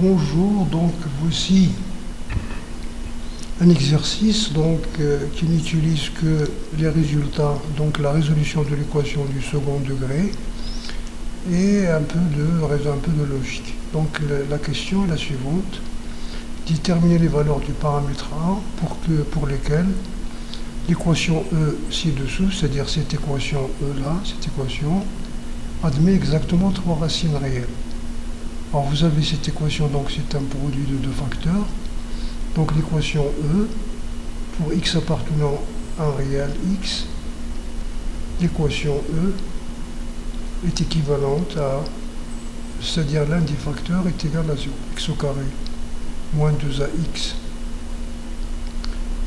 Bonjour, donc voici un exercice qui n'utilise que les résultats, donc la résolution de l'équation du second degré et un peu de logique. Donc la question est la suivante: déterminer les valeurs du paramètre A pour lesquelles l'équation E ci-dessous, c'est-à-dire cette équation E là, cette équation, admet exactement trois racines réelles. Alors vous avez cette équation, donc c'est un produit de deux facteurs. Donc l'équation E, pour x appartenant à un réel x, l'équation E est équivalente à, c'est-à-dire l'un des facteurs est égal à 0, x au carré moins 2ax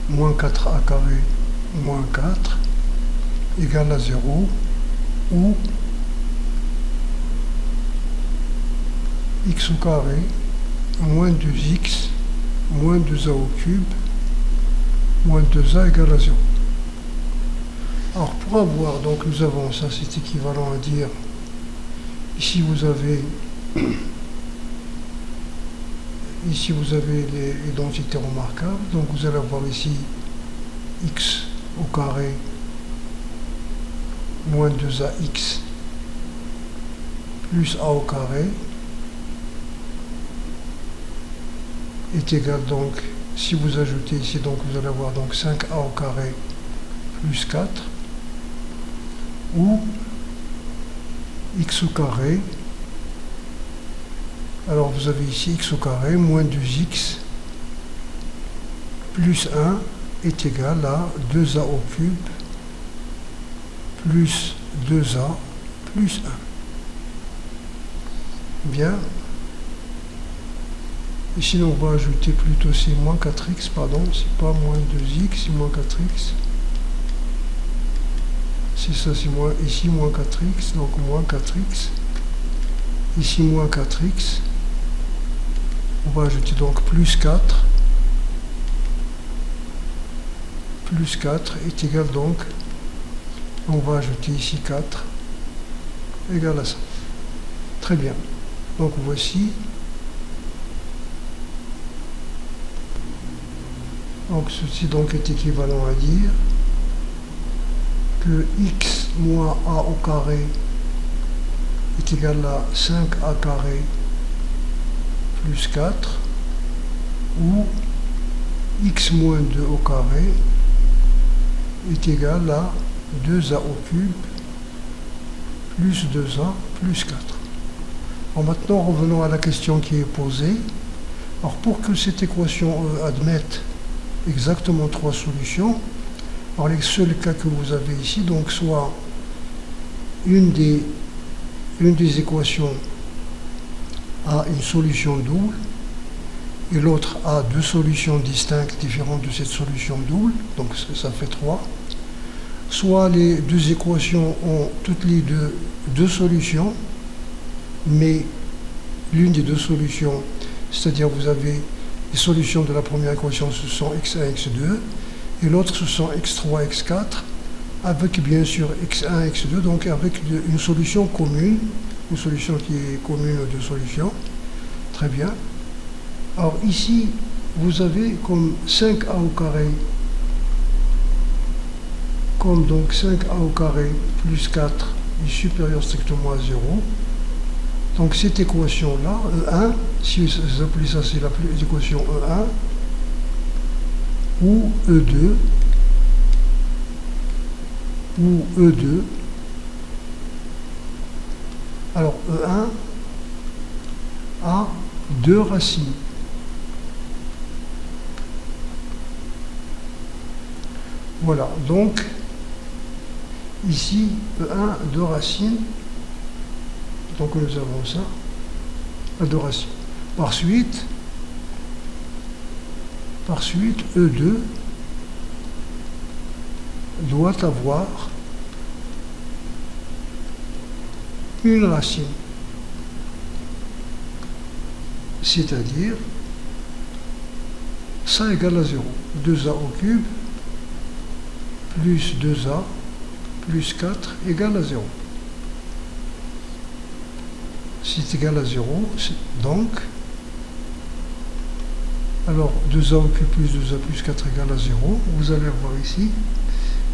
moins 4a carré moins 4 égale à 0, ou x au carré moins 2x moins 2a au cube moins 2a égale à 0. Alors pour avoir, donc nous avons ça, c'est équivalent à dire, ici vous avez les identités remarquables, donc vous allez avoir ici x au carré moins 2ax plus a au carré est égal, donc si vous ajoutez ici, donc vous allez avoir donc 5a au carré plus 4, ou x au carré, alors vous avez ici x au carré moins 2x plus 1 est égal à 2a au cube plus 2a plus 1. Bien. Ici, on va ajouter plutôt, c'est moins 4x, pardon, c'est pas moins 2x, c'est moins 4x. C'est ça, c'est moins, ici moins 4x, donc moins 4x. Ici moins 4x. On va ajouter donc plus 4. Plus 4 est égal donc, on va ajouter ici 4 égal à ça. Très bien. Donc voici. Donc ceci donc est équivalent à dire que x moins a au carré est égal à 5a carré plus 4, ou x moins 2 au carré est égal à 2a au cube plus 2a plus 4. Alors maintenant revenons à la question qui est posée. Alors pour que cette équation admette exactement trois solutions, alors les seuls cas que vous avez ici, donc soit une des équations a une solution double et l'autre a deux solutions distinctes différentes de cette solution double, donc ça fait 3, soit les deux équations ont toutes les deux solutions, mais l'une des deux solutions, c'est-à-dire vous avez les solutions de la première équation, ce sont x1, x2, et l'autre, ce sont x3, x4, avec bien sûr x1, x2, donc avec une solution commune, une solution qui est commune aux deux solutions. Très bien. Alors ici, vous avez comme 5a au carré, comme donc 5a au carré plus 4 est supérieur strictement à 0. Donc cette équation-là, E1, si vous appelez ça, c'est l'équation E1, ou E2, alors E1 a deux racines. Voilà, donc ici E1 deux racines. Donc nous avons ça, adoration. Par suite, E2 doit avoir une racine, c'est-à-dire ça égale à 0. 2a au cube plus 2a plus 4 égale à 0. C'est égal à 0, donc Alors 2a au cube plus 2a plus 4 égale à 0. Vous allez voir ici,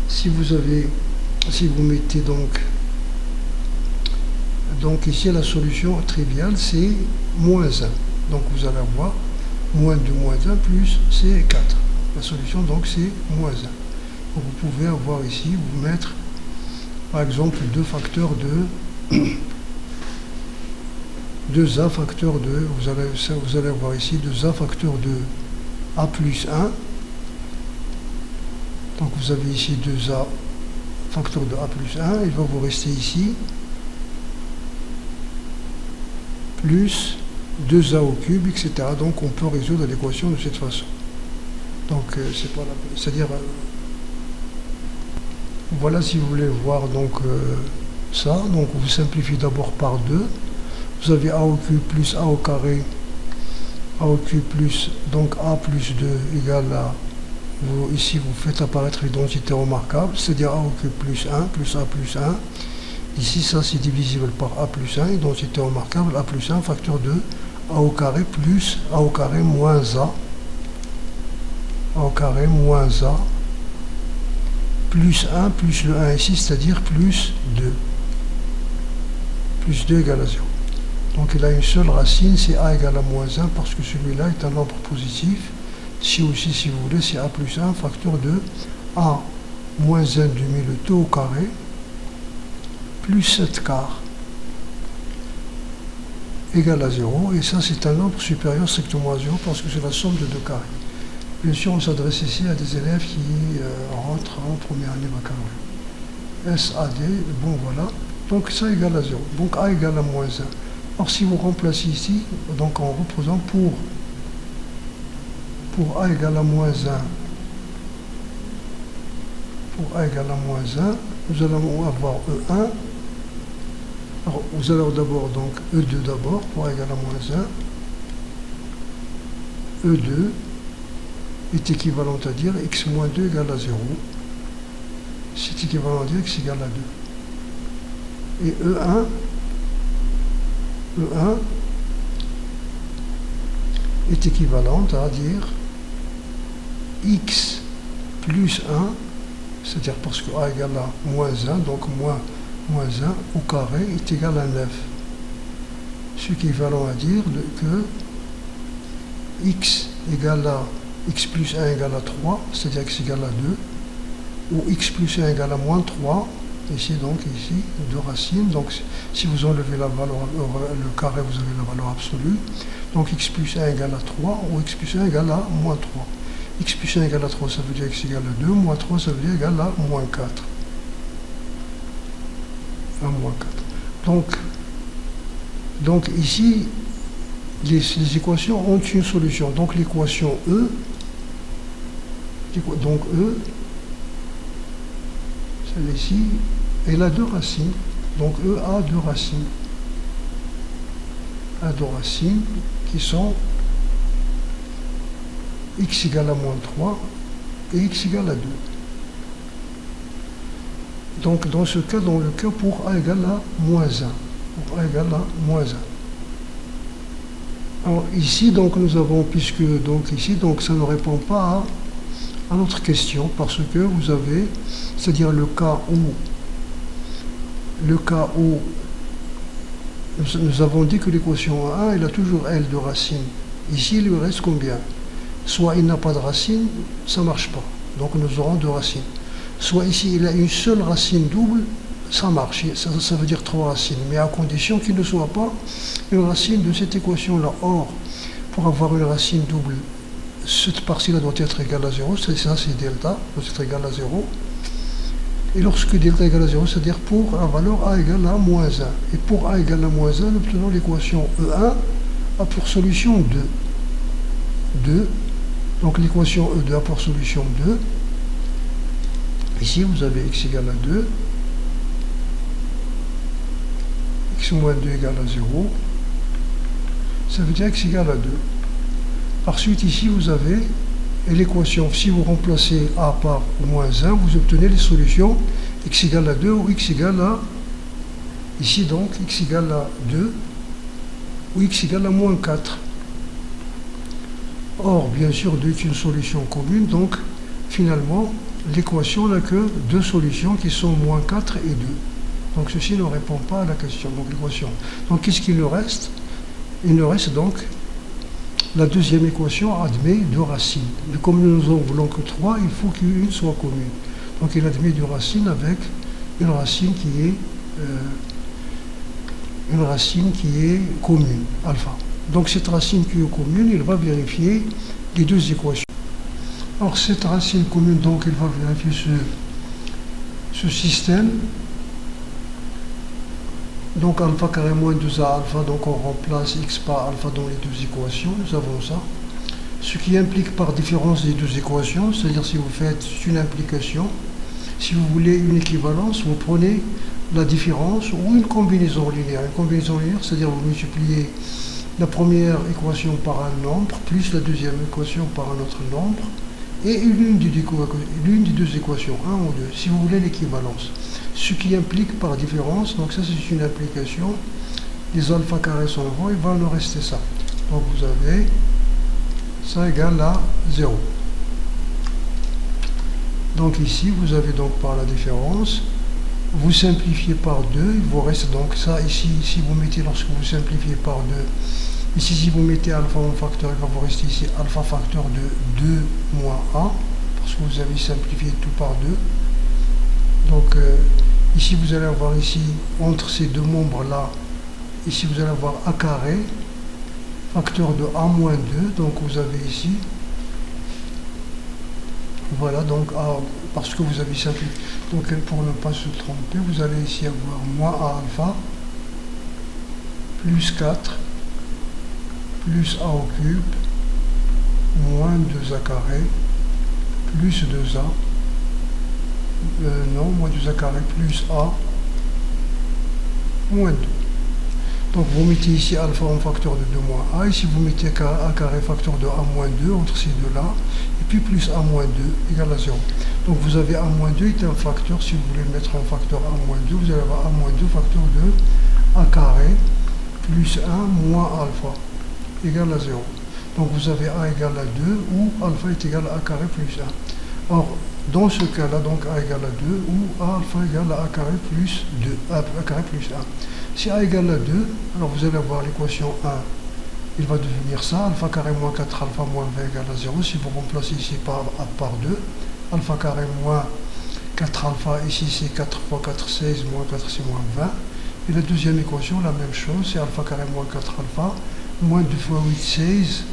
si vous mettez donc ici la solution triviale c'est moins 1. Donc vous allez avoir moins 2 moins 1 plus c'est 4. La solution donc c'est moins 1. Donc, vous pouvez avoir ici, vous mettre par exemple 2 facteurs de 2a facteur de, vous allez avoir ici 2a facteur de a plus 1. Donc vous avez ici 2a facteur de a plus 1, il va vous rester ici plus 2a au cube, etc. Donc on peut résoudre l'équation de cette façon. Donc c'est pas la peine. C'est-à-dire voilà, si vous voulez voir donc ça, donc vous simplifiez d'abord par 2. Vous avez a au cube plus a au carré, a au cube plus, donc a plus 2 égale à, ici vous faites apparaître l'identité remarquable, c'est-à-dire a au cube plus 1 plus a plus 1. Ici ça c'est divisible par a plus 1, identité remarquable, a plus 1 facteur de a au carré plus a au carré moins a au carré moins a plus 1 plus le 1 ici, c'est-à-dire plus 2. Plus 2 égale à 0. Donc il a une seule racine, c'est a égale à moins 1, parce que celui-là est un nombre positif. Ici aussi, si vous voulez, c'est a plus 1, facteur de a moins 1 demi le tout au carré, plus 7 quarts, égale à 0. Et ça, c'est un nombre supérieur strictement à 0, parce que c'est la somme de 2 carrés. Bien sûr, on s'adresse ici à des élèves qui rentrent en première année baccalauréat. SAD, bon voilà. Donc ça égale à 0. Donc a égale à moins 1. Alors si vous remplacez ici, donc en reprenant pour a égale à moins 1, pour a égale à moins 1, nous allons avoir E1. Alors vous allez d'abord donc E2 d'abord, pour a égale à moins 1. E2 est équivalent à dire x moins 2 égale à 0. C'est équivalent à dire x égale à 2. Et E1 est équivalente à dire x plus 1, c'est-à-dire parce que a égale à moins 1, donc moins 1 au carré est égal à 9. Ce qui est équivalent à dire que x égale à x plus 1 égale à 3, c'est-à-dire x égale à 2, ou x plus 1 égale à moins 3, ici, deux racines. Donc, si vous enlevez la valeur, le carré, vous avez la valeur absolue. Donc, x plus 1 égale à 3, ou x plus 1 égale à moins 3. X plus 1 égale à 3, ça veut dire x égale à 2, moins 3, ça veut dire égale à moins 4. À moins 4. Donc ici, les équations ont une solution. Donc, l'équation E, celle-ci, elle a deux racines. Donc E a deux racines. A deux racines qui sont x égale à moins 3 et x égale à 2. Donc dans ce cas, dans le cas pour a égale à moins 1. Pour a égale à moins 1. Alors ici, donc nous avons, puisque donc ici, donc ça ne répond pas à notre question, parce que vous avez, c'est-à-dire le cas où nous avons dit que l'équation A, elle a toujours L de racine. Ici, il lui reste combien? Soit il n'a pas de racine, ça ne marche pas. Donc nous aurons deux racines. Soit ici, il a une seule racine double, ça marche. Ça veut dire trois racines. Mais à condition qu'il ne soit pas une racine de cette équation-là. Or, pour avoir une racine double, cette partie-là doit être égale à 0. Ça, c'est delta, doit être égal à 0. Et lorsque delta égale à 0, c'est-à-dire pour la valeur a égale à moins 1. Et pour a égale à moins 1, nous obtenons l'équation E1 a pour solution 2. Donc l'équation E2 a pour solution 2. Ici, vous avez x égale à 2. X moins 2 égale à 0. Ça veut dire x égale à 2. Par suite, ici, vous avez l'équation, si vous remplacez a par moins 1, vous obtenez les solutions x égale à 2 ou x égale à, ici donc, x égale à 2 ou x égale à moins 4. Or, bien sûr, 2 est une solution commune, donc finalement, l'équation n'a que 2 solutions qui sont moins 4 et 2. Donc ceci ne répond pas à la question, donc l'équation. Donc qu'est-ce qu'il nous reste? Il nous reste donc la deuxième équation admet 2 racines. Mais comme nous en voulons que 3, il faut qu'une soit commune. Donc il admet 2 racines avec une racine qui est commune, alpha. Donc cette racine qui est commune, il va vérifier les 2 équations. Alors cette racine commune, donc il va vérifier ce système. Donc alpha carré moins 2a alpha, donc on remplace x par alpha dans les 2 équations, nous avons ça. Ce qui implique par différence les 2 équations, c'est-à-dire si vous faites une implication, si vous voulez une équivalence, vous prenez la différence ou une combinaison linéaire. Une combinaison linéaire, c'est-à-dire vous multipliez la première équation par un nombre, plus la deuxième équation par un autre nombre, et l'une des 2 équations, 1 ou 2, si vous voulez l'équivalence. Ce qui implique par différence, donc ça c'est une implication, les alpha carrés s'en vont, il va nous rester ça. Donc vous avez ça égale à 0. Donc ici, vous avez donc par la différence, vous simplifiez par 2, il vous reste donc ça ici, si vous mettez, lorsque vous simplifiez par 2, ici si vous mettez alpha en facteur, il va vous rester ici alpha facteur de 2 moins a, parce que vous avez simplifié tout par 2. Donc ici vous allez avoir ici, entre ces 2 membres là, ici vous allez avoir a carré, facteur de a moins 2, donc vous avez ici, voilà, donc parce que vous avez simplifié, donc pour ne pas se tromper, vous allez ici avoir moins a alpha, plus 4, plus a au cube, moins 2a carré, plus 2a, moins 2a carré plus a, moins 2. Donc vous mettez ici alpha en facteur de 2 moins a, ici vous mettez a carré facteur de a moins 2 entre ces deux-là, et puis plus a moins 2 égale à 0. Donc vous avez a moins 2 est un facteur, si vous voulez le mettre en facteur a moins 2, vous allez avoir a moins 2 facteur de a carré plus 1 moins alpha égale à 0. Donc vous avez a égale à 2 ou alpha est égal à a carré plus 1. Or, dans ce cas-là, donc a égale à 2 ou a alpha égale à a carré plus 2, a carré plus 1. Si a égale à 2, alors vous allez avoir l'équation 1, il va devenir ça, alpha carré moins 4 alpha moins 20 égale à 0. Si vous remplacez ici par 2, alpha carré moins 4 alpha, ici c'est 4 fois 4, 16, moins 4 c'est moins 20. Et la deuxième équation, la même chose, c'est alpha carré moins 4 alpha, moins 2 fois 8, 16,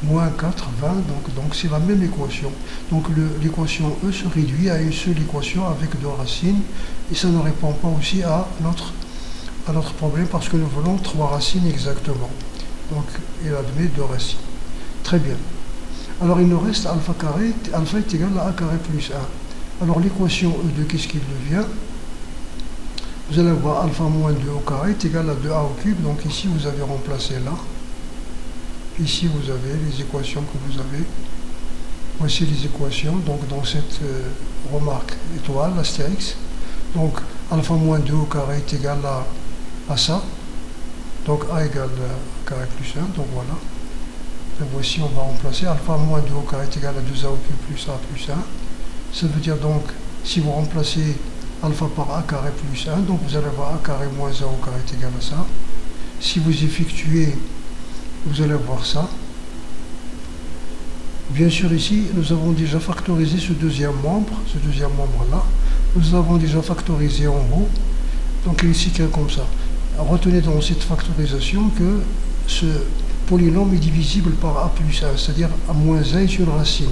moins 4, 20, donc c'est la même équation. Donc l'équation E se réduit à une seule équation avec 2 racines, et ça ne répond pas aussi à notre problème parce que nous voulons 3 racines exactement. Donc il admet 2 racines. Très bien. Alors il nous reste alpha carré, alpha est égal à a carré plus 1. Alors l'équation E de qu'est-ce qu'il devient? Vous allez voir alpha moins 2 au carré est égal à 2a au cube, donc ici vous avez remplacé là. Ici vous avez les équations que vous avez. Voici les équations, donc dans cette remarque étoile, astérix. Donc alpha moins 2 au carré est égal à ça. Donc a égale a carré plus 1, donc voilà. Et voici on va remplacer alpha moins 2 au carré est égal à 2a au cube plus a plus 1. Ça veut dire donc, si vous remplacez alpha par a carré plus 1, donc vous allez avoir a carré moins a au carré est égal à ça. Si vous effectuez, vous allez voir ça. Bien sûr ici, nous avons déjà factorisé ce deuxième membre-là. Nous avons déjà factorisé en haut. Donc il est écrit comme ça. Retenez dans cette factorisation que ce polynôme est divisible par a plus 1, c'est-à-dire a moins 1 est une racine.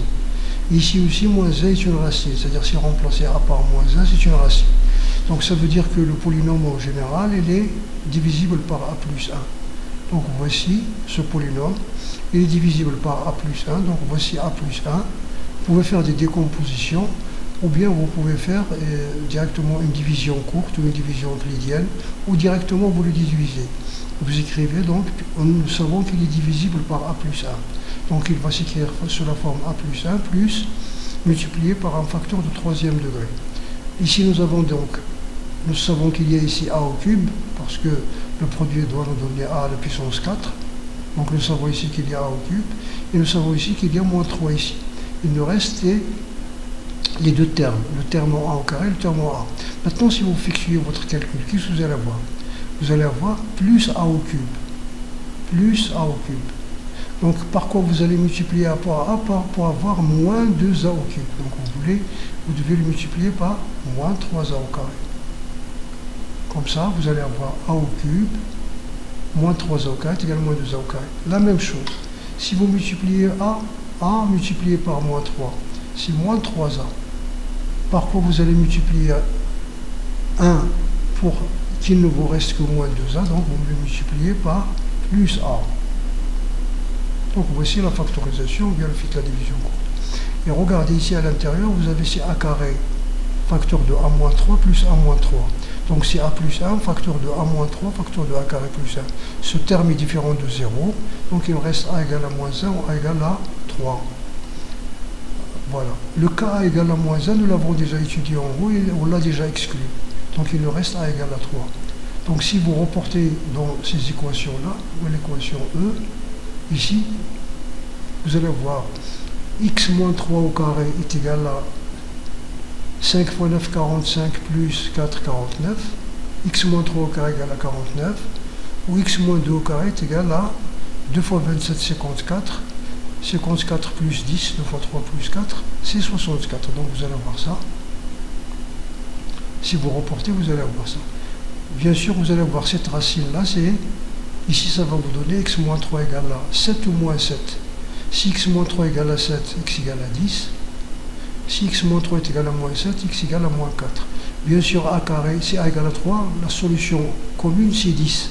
Ici aussi, moins 1 est une racine, c'est-à-dire si remplacer a par moins 1, c'est une racine. Donc ça veut dire que le polynôme en général, il est divisible par a plus 1. Donc voici ce polynôme, il est divisible par a plus 1, donc voici a plus 1. Vous pouvez faire des décompositions, ou bien vous pouvez faire directement une division courte ou une division euclidienne, ou directement vous le divisez. Vous écrivez donc, nous savons qu'il est divisible par a plus 1. Donc il va s'écrire sous la forme a plus 1 plus multiplié par un facteur de 3e degré. Ici nous savons qu'il y a ici a au cube, parce que le produit doit nous donner a à la puissance 4. Donc nous savons ici qu'il y a a au cube, et nous savons ici qu'il y a moins 3 ici. Il nous reste les deux termes, le terme en a au carré et le terme en a. Maintenant, si vous effectuez votre calcul, qu'est-ce que vous allez avoir? Vous allez avoir plus a au cube, plus a au cube. Donc par quoi vous allez multiplier a pour avoir moins 2a au cube. Donc vous devez le multiplier par moins 3a au carré. Comme ça, vous allez avoir a au cube, moins 3a au carré est égal à moins 2a au carré. La même chose, si vous multipliez a multiplié par moins 3, c'est moins 3a. Par quoi vous allez multiplier 1 pour qu'il ne vous reste que moins 2a, donc vous le multipliez par plus a. Donc voici la factorisation, ou bien le fait de la division courte. Et regardez ici à l'intérieur, vous avez ici a carré, facteur de a moins 3 plus a moins 3. Donc c'est a plus 1, facteur de a moins 3, facteur de a carré plus 1. Ce terme est différent de 0, donc il me reste a égale à moins 1 ou a égale à 3. Voilà. Le cas a égale à moins 1, nous l'avons déjà étudié en haut et on l'a déjà exclu. Donc il nous reste a égale à 3. Donc si vous reportez dans ces équations-là, ou l'équation E, ici, vous allez voir x moins 3 au carré est égal à 5 fois 9, 45 plus 4, 49. X moins 3 au carré égale à 49. Ou x moins 2 au carré est égal à 2 fois 27, 54. 54 plus 10, 2 fois 3 plus 4, c'est 64. Donc vous allez avoir ça. Si vous reportez, vous allez avoir ça. Bien sûr, vous allez avoir cette racine-là, ici ça va vous donner x moins 3 égale à 7 ou moins 7. Si x moins 3 égale à 7, x égale à 10. Si x moins 3 est égal à moins 7, x égale à moins 4. Bien sûr, a carré, si a égale à 3, la solution commune c'est 10.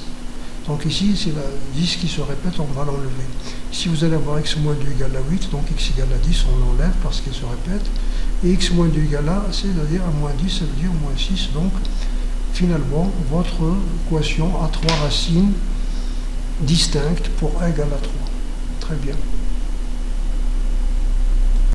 Donc ici, c'est la 10 qui se répète, on va l'enlever. Ici, vous allez avoir x moins 2 égale à 8, donc x égale à 10, on l'enlève parce qu'il se répète. Et x moins 2 égale à, c'est-à-dire à moins 10, ça veut dire moins 6. Donc, finalement, votre équation a 3 racines distinctes pour a égale à 3. Très bien.